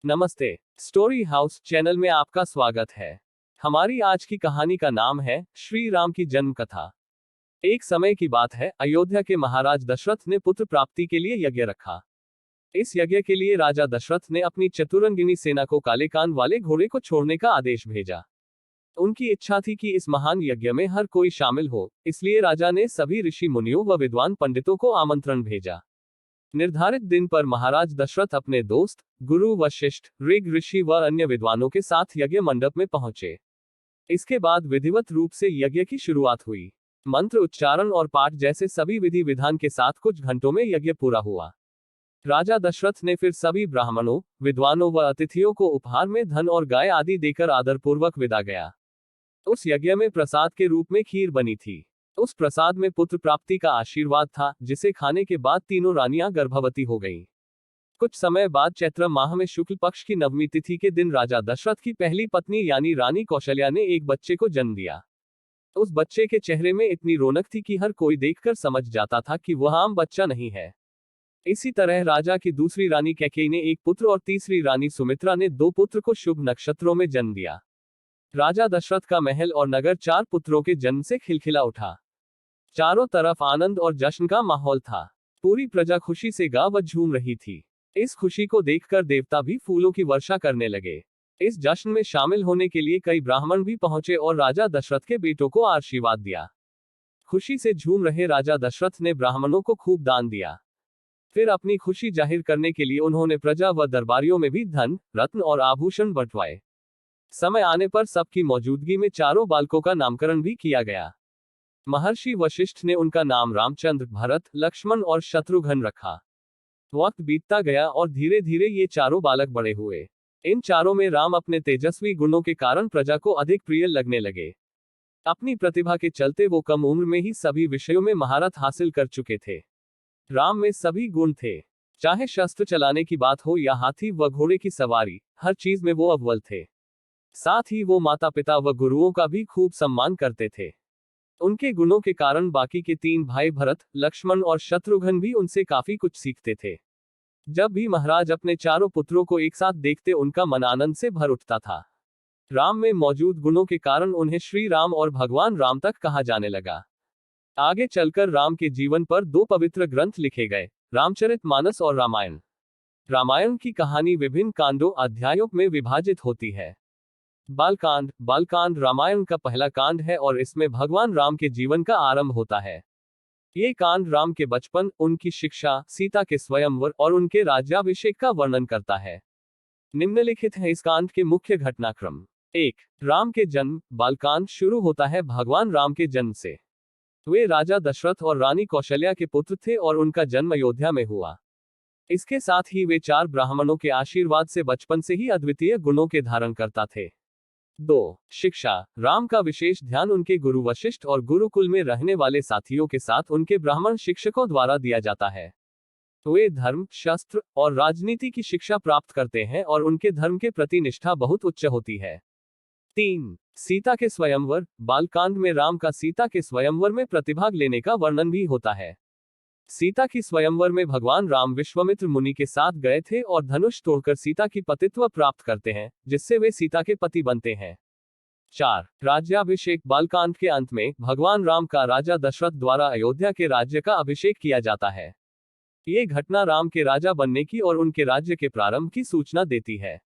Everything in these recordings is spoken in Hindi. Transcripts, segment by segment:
नमस्ते। स्टोरी हाउस चैनल में आपका स्वागत है। हमारी आज की कहानी का नाम है श्री राम की जन्म कथा। एक समय की बात है, अयोध्या के महाराज दशरथ ने पुत्र प्राप्ति के लिए यज्ञ रखा। इस यज्ञ के लिए राजा दशरथ ने अपनी चतुरंगिनी सेना को काले कान वाले घोड़े को छोड़ने का आदेश भेजा। उनकी इच्छा थी कि इस महान यज्ञ में हर कोई शामिल हो, इसलिए राजा ने सभी ऋषि मुनियों व विद्वान पंडितों को आमंत्रण भेजा। निर्धारित दिन पर महाराज दशरथ अपने दोस्त, गुरु वशिष्ठ, ऋग ऋषि व अन्य विद्वानों के साथ यज्ञ मंडप में पहुंचे। इसके बाद विधिवत रूप से यज्ञ की शुरुआत हुई। मंत्र उच्चारण और पाठ जैसे सभी विधि विधान के साथ कुछ घंटों में यज्ञ पूरा हुआ। राजा दशरथ ने फिर सभी ब्राह्मणों, विद्वानों व अतिथियों को उपहार में धन और गाय आदि देकर आदरपूर्वक विदा गया। उस यज्ञ में प्रसाद के रूप में खीर बनी थी। उस प्रसाद में पुत्र प्राप्ति का आशीर्वाद था, जिसे खाने के बाद तीनों रानियां गर्भवती हो गईं। कुछ समय बाद चैत्र माह में शुक्ल पक्ष की नवमी तिथि के दिन राजा दशरथ की पहली पत्नी यानी रानी कौशल्या ने एक बच्चे को जन्म दिया। उस बच्चे के चेहरे में इतनी रौनक थी कि हर कोई देखकर समझ जाता था कि वह आम बच्चा नहीं है। इसी तरह राजा की दूसरी रानी कैकेयी ने एक पुत्र और तीसरी रानी सुमित्रा ने दो पुत्र को शुभ नक्षत्रों में जन्म दिया। राजा दशरथ का महल और नगर 4 पुत्रों के जन्म से खिलखिला उठा। चारों तरफ आनंद और जश्न का माहौल था। पूरी प्रजा खुशी से गा व झूम रही थी। इस खुशी को देखकर देवता भी फूलों की वर्षा करने लगे। इस जश्न में शामिल होने के लिए कई ब्राह्मण भी पहुंचे और राजा दशरथ के बेटों को आशीर्वाद दिया। खुशी से झूम रहे राजा दशरथ ने ब्राह्मणों को खूब दान दिया। फिर अपनी खुशी जाहिर करने के लिए उन्होंने प्रजा व दरबारियों में भी धन, रत्न और आभूषण बंटवाए। समय आने पर सबकी मौजूदगी में चारों बालकों का नामकरण भी किया गया। महर्षि वशिष्ठ ने उनका नाम रामचंद्र, भरत, लक्ष्मण और शत्रुघ्न रखा। वक्त बीतता गया और धीरे धीरे ये चारों बालक बड़े हुए। इन चारों में राम अपने तेजस्वी गुणों के कारण प्रजा को अधिक प्रिय लगने लगे। अपनी प्रतिभा के चलते वो कम उम्र में ही सभी विषयों में महारत हासिल कर चुके थे। राम में सभी गुण थे। चाहे शस्त्र चलाने की बात हो या हाथी व घोड़े की सवारी, हर चीज में वो अव्वल थे। साथ ही वो माता पिता व गुरुओं का भी खूब सम्मान करते थे। उनके गुणों के कारण बाकी के 3 भाई भरत, लक्ष्मण और शत्रुघ्न भी उनसे काफी कुछ सीखते थे। जब भी महाराज अपने चारों पुत्रों को एक साथ देखते उनका मन आनंद से भर उठता था। राम में मौजूद गुणों के कारण उन्हें श्री राम और भगवान राम तक कहा जाने लगा। आगे चलकर राम के जीवन पर 2 पवित्र ग्रंथ लिखे गए, रामचरितमानस और रामायण। रामायण की कहानी विभिन्न कांडों, अध्यायों में विभाजित होती है। बालकांड। बालकांड रामायण का पहला कांड है और इसमें भगवान राम के जीवन का आरंभ होता है। ये कांड राम के बचपन, उनकी शिक्षा, सीता के स्वयंवर और उनके राज्याभिषेक का वर्णन करता है। निम्नलिखित है इस कांड के मुख्य घटनाक्रम। 1. राम के जन्म। बालकांड शुरू होता है भगवान राम के जन्म से। वे राजा दशरथ और रानी कौशल्या के पुत्र थे और उनका जन्म अयोध्या में हुआ। इसके साथ ही वे 4 ब्राह्मणों के आशीर्वाद से बचपन से ही अद्वितीय गुणों के धारण करता थे। 2. शिक्षा। राम का विशेष ध्यान उनके गुरु वशिष्ठ और गुरुकुल में रहने वाले साथियों के साथ उनके ब्राह्मण शिक्षकों द्वारा दिया जाता है। वे धर्म, शस्त्र और राजनीति की शिक्षा प्राप्त करते हैं और उनके धर्म के प्रति निष्ठा बहुत उच्च होती है। 3. सीता के स्वयंवर। बालकांड में राम का सीता के स्वयंवर में प्रतिभाग लेने का वर्णन भी होता है। सीता की स्वयंवर में भगवान राम विश्वामित्र मुनि के साथ गए थे और धनुष तोड़कर सीता की पतित्व प्राप्त करते हैं, जिससे वे सीता के पति बनते हैं। 4. राज्याभिषेक। बालकांड के अंत में भगवान राम का राजा दशरथ द्वारा अयोध्या के राज्य का अभिषेक किया जाता है। ये घटना राम के राजा बनने की और उनके राज्य के प्रारंभ की सूचना देती है।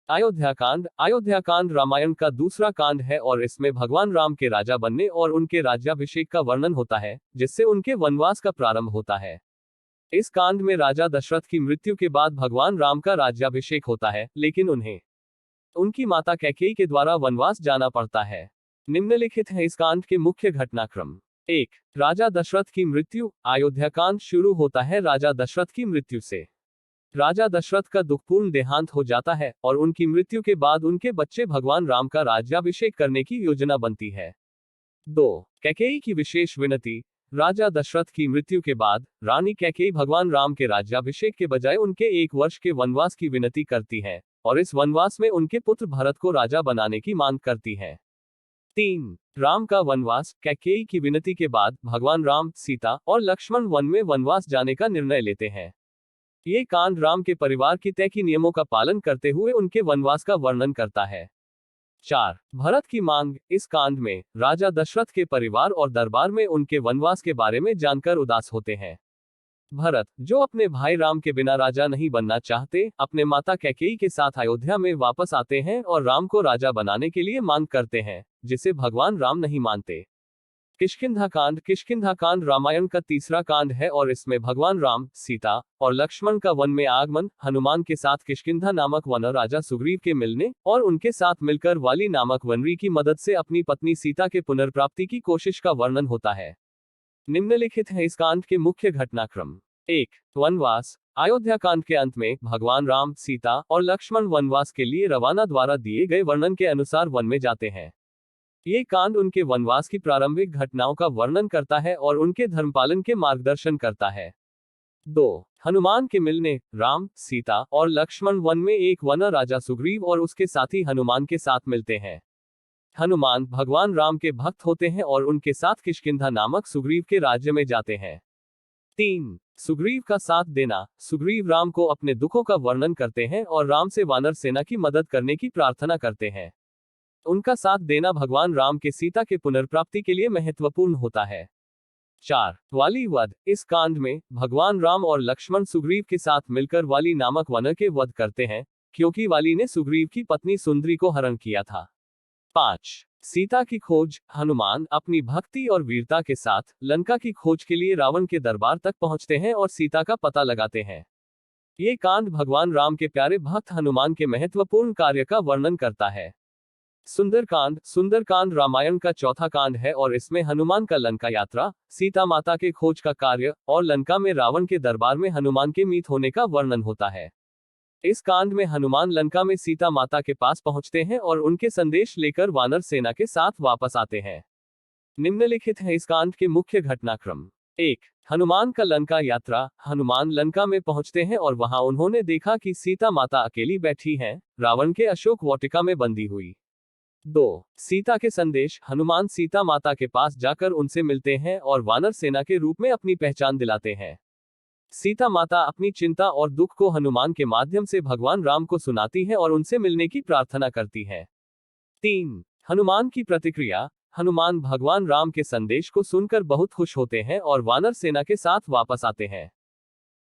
अयोध्याकांड। अयोध्याकांड रामायण का दूसरा कांड है और इसमें भगवान राम के राजा बनने और उनके राज्याभिषेक का वर्णन होता है, जिससे उनके वनवास का प्रारंभ होता है। इस कांड में राजा दशरथ की मृत्यु के बाद भगवान राम का राज्याभिषेक होता है, लेकिन उन्हें उनकी माता कैकेयी के द्वारा वनवास जाना पड़ता है। निम्नलिखित है इस कांड के मुख्य घटनाक्रम। 1. राजा दशरथ की मृत्यु। अयोध्याकांड शुरू होता है राजा दशरथ की मृत्यु से। राजा दशरथ का दुखपूर्ण देहांत हो जाता है और उनकी मृत्यु के बाद उनके बच्चे भगवान राम का राज्याभिषेक करने की योजना बनती है। 2. कैकेयी की विशेष विनती। राजा दशरथ की मृत्यु के बाद रानी कैकेयी भगवान राम के राज्याभिषेक के बजाय उनके 1 वर्ष के वनवास की विनती करती हैं और इस वनवास में उनके पुत्र भरत को राजा बनाने की मांग करती हैं। 3. राम का वनवास। कैकेयी की विनती के बाद भगवान राम, सीता और लक्ष्मण वन में वनवास जाने का निर्णय लेते हैं। ये कांड राम के परिवार की तय की नियमों का पालन करते हुए उनके वनवास का वर्णन करता है। 4. भरत की मांग। इस कांड में राजा दशरथ के परिवार और दरबार में उनके वनवास के बारे में जानकर उदास होते हैं। भरत, जो अपने भाई राम के बिना राजा नहीं बनना चाहते, अपने माता कैकेयी के साथ अयोध्या में वापस आते हैं और राम को राजा बनाने के लिए मांग करते हैं, जिसे भगवान राम नहीं मानते। किष्किंधा कांड। किष्किंधा कांड रामायण का तीसरा कांड है और इसमें भगवान राम, सीता और लक्ष्मण का वन में आगमन, हनुमान के साथ किष्किंधा नामक वन राजा सुग्रीव के मिलने और उनके साथ मिलकर वाली नामक वनरी की मदद से अपनी पत्नी सीता के पुनर्प्राप्ति की कोशिश का वर्णन होता है। निम्नलिखित है इस कांड के मुख्य घटनाक्रम। 1. वनवास। अयोध्या कांड के अंत में भगवान राम, सीता और लक्ष्मण वनवास के लिए रवाना द्वारा दिए गए वर्णन के अनुसार वन में जाते हैं। ये कांड उनके वनवास की प्रारंभिक घटनाओं का वर्णन करता है और उनके धर्मपालन के मार्गदर्शन करता है। 2. हनुमान के मिलने। राम, सीता और लक्ष्मण वन में एक वन राजा सुग्रीव और उसके साथी हनुमान के साथ मिलते हैं। हनुमान भगवान राम के भक्त होते हैं और उनके साथ किष्किंधा नामक सुग्रीव के राज्य में जाते हैं। 3. सुग्रीव का साथ देना। सुग्रीव राम को अपने दुखों का वर्णन करते हैं और राम से वानर सेना की मदद करने की प्रार्थना करते हैं। उनका साथ देना भगवान राम के सीता के पुनर्प्राप्ति के लिए महत्वपूर्ण होता है। 4. वाली वध। इस कांड में भगवान राम और लक्ष्मण सुग्रीव के साथ मिलकर वाली नामक वानर के वध करते हैं, क्योंकि वाली ने सुग्रीव की पत्नी सुंदरी को हरण किया था। 5. सीता की खोज। हनुमान अपनी भक्ति और वीरता के साथ लंका की खोज के लिए रावण के दरबार तक पहुंचते हैं और सीता का पता लगाते हैं। ये कांड भगवान राम के प्यारे भक्त हनुमान के महत्वपूर्ण कार्य का वर्णन करता है। सुंदरकांड। सुंदरकांड रामायण का चौथा कांड है और इसमें हनुमान का लंका यात्रा, सीता माता के खोज का कार्य और लंका में रावण के दरबार में हनुमान के मीत होने का वर्णन होता है। इस कांड में हनुमान लंका में सीता माता के पास पहुंचते हैं और उनके संदेश लेकर वानर सेना के साथ वापस आते हैं। निम्नलिखित है इस कांड के मुख्य घटनाक्रम। 1. हनुमान का लंका यात्रा। हनुमान लंका में पहुंचते हैं और वहां उन्होंने देखा कि सीता माता अकेली बैठी हैं, रावण के अशोक वाटिका में बंदी हुई। 2. सीता के संदेश। हनुमान सीता माता के पास जाकर उनसे मिलते हैं और वानर सेना के रूप में अपनी पहचान दिलाते हैं। सीता माता अपनी चिंता और दुख को हनुमान के माध्यम से भगवान राम को सुनाती है और उनसे मिलने की प्रार्थना करती है। 3. हनुमान की प्रतिक्रिया। हनुमान भगवान राम के संदेश को सुनकर बहुत खुश होते हैं और वानर सेना के साथ वापस आते हैं।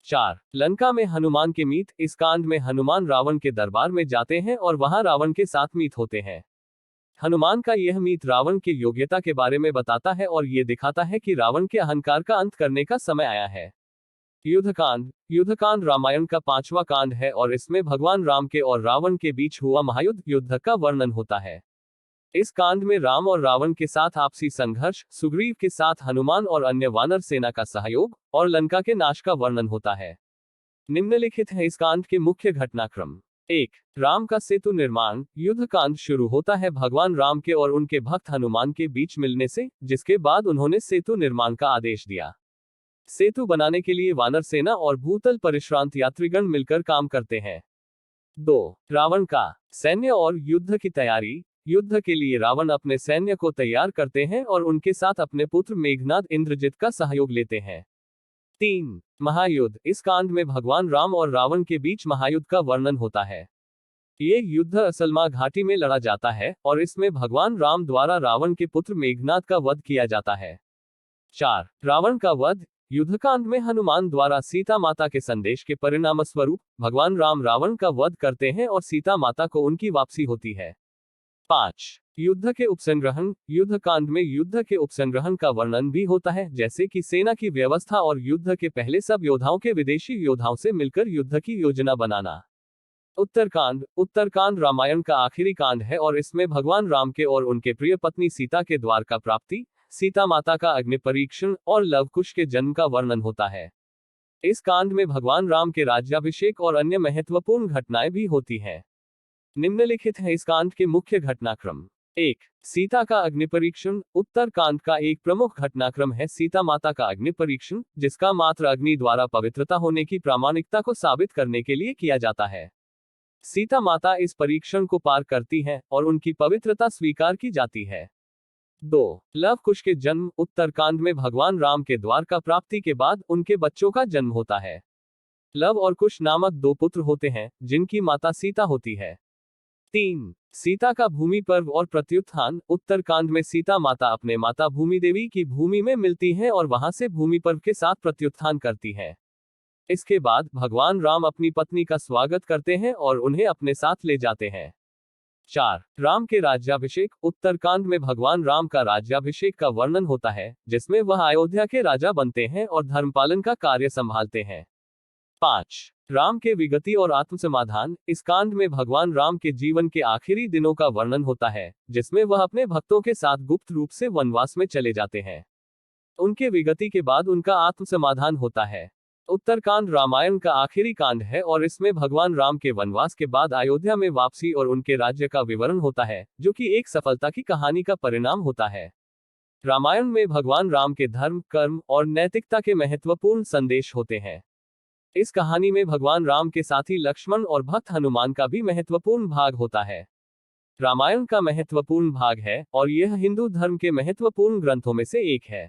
4. लंका में हनुमान के मीत। इस कांड में हनुमान रावण के दरबार में जाते हैं और वहां रावण के साथ मीत होते हैं। हनुमान का यह मीत रावण की योग्यता के बारे में बताता है और ये दिखाता है कि रावण के अहंकार का अंत करने का समय आया है। युद्धकांड। युद्धकांड रामायण का 5वां कांड है और इसमें भगवान राम के और रावण के बीच हुआ महायुद्ध युद्ध का वर्णन होता है। इस कांड में राम और रावण के साथ आपसी संघर्ष, सुग्रीव के साथ हनुमान और अन्य वानर सेना का सहयोग और लंका के नाश का वर्णन होता है। निम्नलिखित है इस कांड के मुख्य घटनाक्रम। 1. राम का सेतु निर्माण। युद्ध कांड शुरू होता है भगवान राम के और उनके भक्त हनुमान के बीच मिलने से, जिसके बाद उन्होंने सेतु निर्माण का आदेश दिया। सेतु बनाने के लिए वानर सेना और भूतल परिश्रांत यात्रीगण मिलकर काम करते हैं। 2. रावण का सैन्य और युद्ध की तैयारी। युद्ध के लिए रावण अपने सैन्य को तैयार करते हैं और उनके साथ अपने पुत्र मेघनाद इंद्रजित का सहयोग लेते हैं। 3. महायुद्ध। इस कांड में भगवान राम और रावण के बीच महायुद्ध का वर्णन होता है। ये युद्ध असलमा घाटी में लड़ा जाता है और इसमें भगवान राम द्वारा रावण के पुत्र मेघनाद का वध किया जाता है। 4. रावण का वध। युद्धकांड में हनुमान द्वारा सीता माता के संदेश के परिणामस्वरूप भगवान राम रावण का वध करते हैं और सीता माता को उनकी वापसी होती है। 5. युद्ध के उपसंग्रहण। युद्ध कांड में युद्ध के उपसंग्रहण का वर्णन भी होता है, जैसे कि सेना की व्यवस्था और युद्ध के पहले सब योद्धाओं के विदेशी योद्धाओं से मिलकर युद्ध की योजना बनाना। उत्तरकांड। उत्तरकांड रामायण का आखिरी कांड है और इसमें भगवान राम के और उनके प्रिय पत्नी सीता के द्वारका प्राप्ति, सीता माता का अग्नि परीक्षण और लवकुश के जन्म का वर्णन होता है। इस कांड में भगवान राम के राज्याभिषेक और अन्य महत्वपूर्ण घटनाएं भी होती हैं। निम्नलिखित है इस कांड के मुख्य घटनाक्रम। 1. सीता का अग्नि परीक्षण। उत्तर कांड का एक प्रमुख घटनाक्रम है सीता माता का अग्नि परीक्षण, जिसका मात्र अग्नि द्वारा पवित्रता होने की प्रामाणिकता को साबित करने के लिए किया जाता है। सीता माता इस परीक्षण को पार करती हैं और उनकी पवित्रता स्वीकार की जाती है। 2. लवकुश के जन्म। उत्तरकांड में भगवान राम के द्वारका प्राप्ति के बाद उनके बच्चों का जन्म होता है। लव और कुश नामक 2 पुत्र होते हैं, जिनकी माता सीता होती है। 3 सीता का भूमि पर्व और प्रत्युत्थान। उत्तरकांड में सीता माता अपने माता भूमि देवी की भूमि में मिलती हैं और वहां से भूमि पर्व के साथ प्रत्युत्थान करती हैं। इसके बाद भगवान राम अपनी पत्नी का स्वागत करते हैं और उन्हें अपने साथ ले जाते हैं। 4 राम के राज्याभिषेक। उत्तरकांड में भगवान राम का राज्याभिषेक का वर्णन होता है, जिसमें वह अयोध्या के राजा बनते हैं और धर्मपालन का कार्य संभालते हैं। 5 राम के विगति और आत्मसमाधान। इस कांड में भगवान राम के जीवन के आखिरी दिनों का वर्णन होता है, जिसमें वह अपने भक्तों के साथ गुप्त रूप से वनवास में चले जाते हैं। उनके विगति के बाद उनका आत्मसमाधान होता है। उत्तरकांड रामायण का आखिरी कांड है और इसमें भगवान राम के वनवास के बाद अयोध्या में वापसी और उनके राज्य का विवरण होता है, जो कि एक सफलता की कहानी का परिणाम होता है। रामायण में भगवान राम के धर्म, कर्म और नैतिकता के महत्वपूर्ण संदेश होते हैं। इस कहानी में भगवान राम के साथी लक्ष्मण और भक्त हनुमान का भी महत्वपूर्ण भाग होता है। रामायण का महत्वपूर्ण भाग है और यह हिंदू धर्म के महत्वपूर्ण ग्रंथों में से एक है।